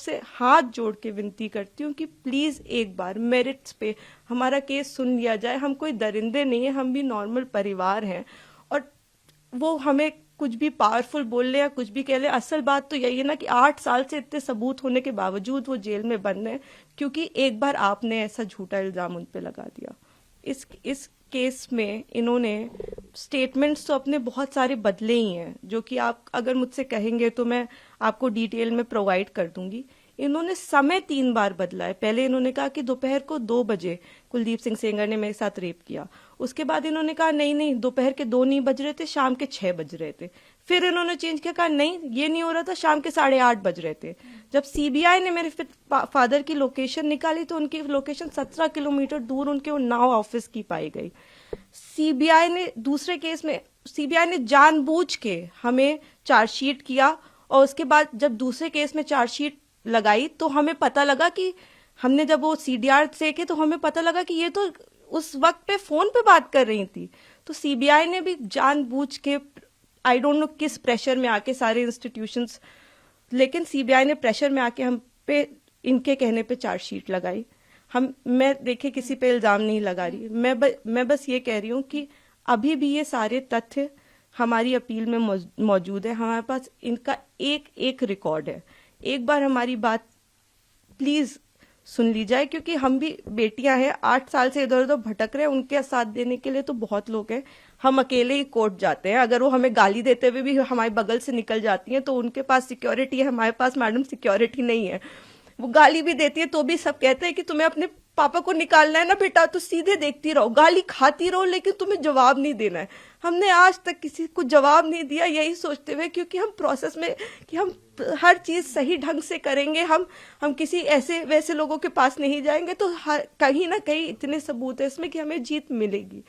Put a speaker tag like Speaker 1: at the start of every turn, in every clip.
Speaker 1: आपसे हाथ जोड़ के विनती करती हूँ कि प्लीज एक बार मेरिट्स पे हमारा केस सुन लिया जाए। हम कोई दरिंदे नहीं है, हम भी नॉर्मल परिवार हैं, और वो हमें कुछ भी पावरफुल बोल ले या कुछ भी कह ले, असल बात तो यही है ना कि 8 साल से इतने सबूत होने के बावजूद वो जेल में बंद है क्योंकि एक बार आपने ऐसा झूठा इल्जाम उन पे लगा दिया। इस केस में इन्होंने स्टेटमेंट्स तो अपने बहुत सारे बदले ही हैं, जो कि आप अगर मुझसे कहेंगे तो मैं आपको डिटेल में प्रोवाइड कर दूंगी। इन्होंने समय 3 बार बदला है। पहले इन्होंने कहा कि दोपहर को 2 बजे कुलदीप सिंह सेंगर ने मेरे साथ रेप किया। उसके बाद इन्होंने कहा नहीं नहीं, दोपहर के 2 नहीं बज रहे थे, शाम के 6 बज रहे थे। फिर इन्होंने चेंज किया, कहा नहीं ये नहीं हो रहा था, शाम के 8:30 बज रहे थे। जब सीबीआई ने मेरे फादर की लोकेशन निकाली तो उनकी लोकेशन 17 किलोमीटर दूर उनके उन्नाव ऑफिस की पाई गई। सीबीआई ने दूसरे केस में सीबीआई ने जानबूझ के हमें चार्जशीट किया, और उसके बाद जब दूसरे केस में चार्जशीट लगाई तो हमें पता लगा कि हमने जब वो सीडीआर देखे तो हमें पता लगा कि ये तो उस वक्त पे फोन पे बात कर रही थी। तो सीबीआई ने भी जानबूझ के, आई डोंट नो किस प्रेशर में आके सारे इंस्टीट्यूशंस, लेकिन सीबीआई ने प्रेशर में आके हम पे इनके कहने पे चार्जशीट लगाई। मैं देखिए किसी पे इल्जाम नहीं लगा रही, मैं बस ये कह रही हूँ कि अभी भी ये सारे तथ्य हमारी अपील में मौजूद है। हमारे पास इनका एक एक रिकॉर्ड है। एक बार हमारी बात प्लीज सुन ली जाए, क्योंकि हम भी बेटियां हैं, 8 साल से इधर उधर भटक रहे हैं। उनके साथ देने के लिए तो बहुत लोग हैं। हम अकेले ही कोर्ट जाते हैं, अगर वो हमें गाली देते हुए भी हमारे बगल से निकल जाती हैं तो उनके पास सिक्योरिटी है, हमारे पास मैडम सिक्योरिटी नहीं है। वो गाली भी देती है तो भी सब कहते हैं कि तुम्हें अपने पापा को निकालना है ना बेटा, तो सीधे देखती रहो, गाली खाती रहो, लेकिन तुम्हें जवाब नहीं देना है। हमने आज तक किसी को जवाब नहीं दिया, यही सोचते हुए क्योंकि हम प्रोसेस में कि हम हर चीज सही ढंग से करेंगे, हम किसी ऐसे वैसे लोगों के पास नहीं जाएंगे, तो कहीं ना कहीं इतने सबूत है इसमें कि हमें जीत मिलेगी।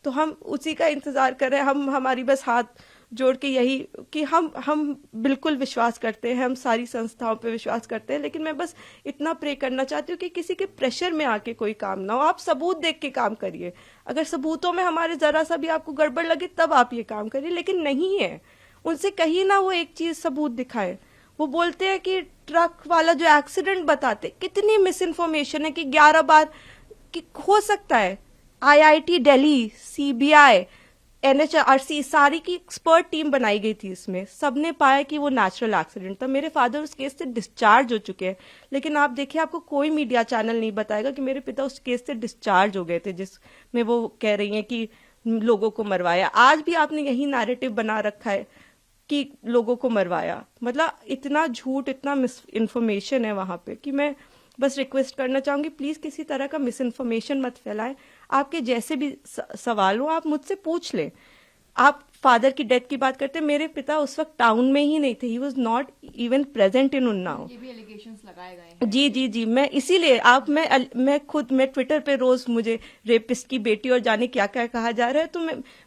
Speaker 1: तो हम उसी का इंतजार कर रहे हैं। हमारी बस हाथ जोड़ के यही कि हम बिल्कुल विश्वास करते हैं, हम सारी संस्थाओं पे विश्वास करते हैं, लेकिन मैं बस इतना प्रे करना चाहती हूँ कि किसी के प्रेशर में आके कोई काम ना हो। आप सबूत देख के काम करिए, अगर सबूतों में हमारे जरा सा भी आपको गड़बड़ लगे तब आप ये काम करिए, लेकिन नहीं है। उनसे कहीं ना वो एक चीज सबूत दिखाए। वो बोलते हैं कि ट्रक वाला जो एक्सीडेंट बताते, कितनी मिस इन्फॉर्मेशन है कि 11 बार कि हो सकता है IIT दिल्ली, सीबीआई, NHRC सारी की एक्सपर्ट टीम बनाई गई थी। इसमें सबने पाया कि वो नेचुरल एक्सीडेंट था। मेरे फादर उस केस से डिस्चार्ज हो चुके हैं, लेकिन आप देखिए आपको कोई मीडिया चैनल नहीं बताएगा कि मेरे पिता उस केस से डिस्चार्ज हो गए थे, जिसमें वो कह रही हैं कि लोगों को मरवाया। आज भी आपने यही नैरेटिव बना रखा है कि लोगों को मरवाया। मतलब इतना झूठ, इतना मिस इन्फॉर्मेशन है वहां पे कि मैं बस रिक्वेस्ट करना चाहूंगी, प्लीज किसी तरह का मिस इन्फॉर्मेशन मत फैलाएं। आपके जैसे भी सवाल हो आप मुझसे पूछ लें। आप फादर की डेथ की बात करते हैं, मेरे पिता उस वक्त टाउन में ही नहीं थे, he was not even present in Unnao.
Speaker 2: ये भी एलिगेशंस लगाए गए हैं।
Speaker 1: जी, मैं इसीलिए मैं ट्विटर पे रोज मुझे रेपिस्ट की बेटी और जाने क्या क्या कहा जा रहा है, तो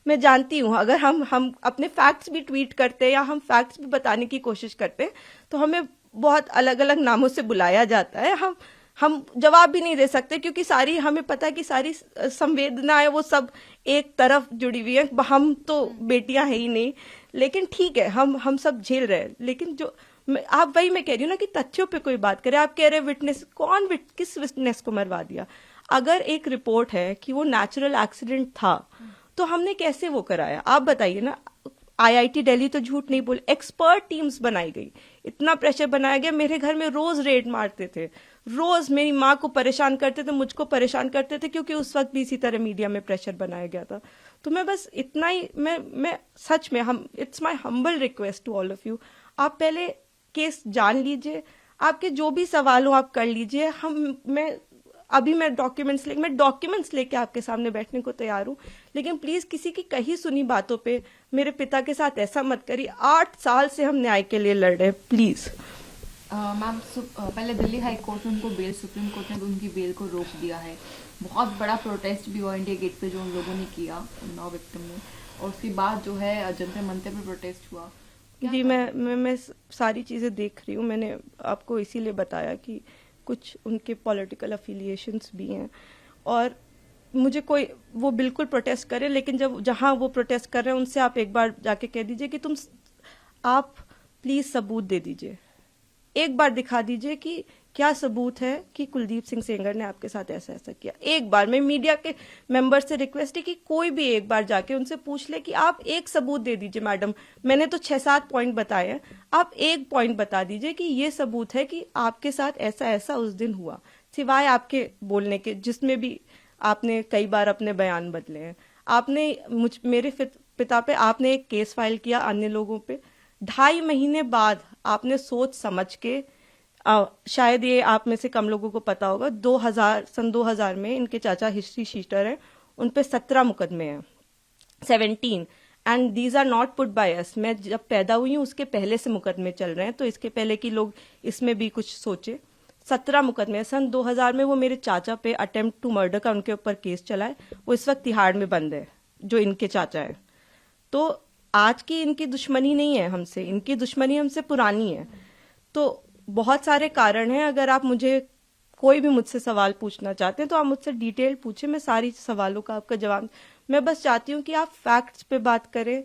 Speaker 1: मैं जानती हूँ अगर हम अपने फैक्ट्स भी ट्वीट करते हैं या हम फैक्ट्स भी बताने की कोशिश करते हैं तो हमें बहुत अलग अलग नामों से बुलाया जाता है। हम जवाब भी नहीं दे सकते क्योंकि सारी हमें पता है कि सारी संवेदनाएं वो सब एक तरफ जुड़ी हुई है। हम तो बेटियां हैं ही नहीं, लेकिन ठीक है हम सब झेल रहे हैं। लेकिन जो आप वही मैं कह रही हूँ ना कि तथ्यों पे कोई बात करे। आप कह रहे विटनेस, किस विटनेस को मरवा दिया? अगर एक रिपोर्ट है कि वो नेचुरल एक्सीडेंट था तो हमने कैसे वो कराया? आप बताइए ना। IIT दिल्ली तो झूठ नहीं बोले, एक्सपर्ट टीम्स बनाई गई, इतना प्रेशर बनाया गया। मेरे घर में रोज रेड मारते थे, रोज मेरी माँ को परेशान करते थे, मुझको परेशान करते थे, क्योंकि उस वक्त भी इसी तरह मीडिया में प्रेशर बनाया गया था। तो मैं बस इतना ही मैं सच में it's my humble request to all of you, आप पहले केस जान लीजिए, आपके जो भी सवाल हो आप कर लीजिए। मैं डॉक्यूमेंट्स लेके आपके सामने बैठने को तैयार हूँ, लेकिन प्लीज किसी की कही सुनी बातों पे मेरे पिता के साथ ऐसा मत करिए। 8 साल से हम न्याय के लिए लड़ रहे हैं, प्लीज।
Speaker 2: मैम पहले दिल्ली हाई कोर्ट ने उनको बेल, सुप्रीम कोर्ट ने भी उनकी बेल को रोक दिया है। बहुत बड़ा प्रोटेस्ट भी हुआ इंडिया गेट पे जो उन लोगों ने किया उन्नाव विक्टिम ने, और उसके बाद जो है जंतर मंतर पे प्रोटेस्ट हुआ।
Speaker 1: जी मैं सारी चीजें देख रही हूँ। मैंने आपको इसीलिए बताया कि कुछ उनके पॉलिटिकल अफिलिएशंस भी हैं, और मुझे कोई वो बिल्कुल प्रोटेस्ट करे, लेकिन जहां वो प्रोटेस्ट कर रहे हैं उनसे आप एक बार जाके कह दीजिए कि आप प्लीज सबूत दे दीजिए। एक बार दिखा दीजिए कि क्या सबूत है कि कुलदीप सिंह सेंगर ने आपके साथ ऐसा ऐसा किया। एक बार मैं मीडिया के मेंबर से रिक्वेस्ट है कि कोई भी एक बार जाके उनसे पूछ ले कि आप एक सबूत दे दीजिए मैडम, मैंने तो 6-7 पॉइंट बताए हैं, आप एक पॉइंट बता दीजिए कि ये सबूत है कि आपके साथ ऐसा ऐसा उस दिन हुआ, सिवाय आपके बोलने के, जिसमें भी आपने कई बार अपने बयान बदले हैं। आपने मेरे पिता पे आपने एक केस फाइल किया, अन्य लोगों पे 2.5 महीने बाद आपने सोच समझ के शायद ये आप में से कम लोगों को पता होगा, 2000 में इनके चाचा हिस्ट्री शीटर हैं, उन पे 17 मुकदमे हैं, 17, and these are not put by us. मैं जब पैदा हुई हूँ उसके पहले से मुकदमे चल रहे हैं, तो इसके पहले कि लोग इसमें भी कुछ सोचे। 17 मुकदमे सन 2000 में वो मेरे चाचा पे अटेम्प्ट टू मर्डर का उनके ऊपर केस चला है, वो इस वक्त तिहाड़ में बंद है, जो इनके चाचा है। तो आज की इनकी दुश्मनी नहीं है हमसे, इनकी दुश्मनी हमसे पुरानी है। तो बहुत सारे कारण हैं, अगर आप कोई भी मुझसे सवाल पूछना चाहते हैं तो आप मुझसे डिटेल पूछे, मैं सारी सवालों का आपका जवाब। मैं बस चाहती हूँ कि आप फैक्ट्स पे बात करें,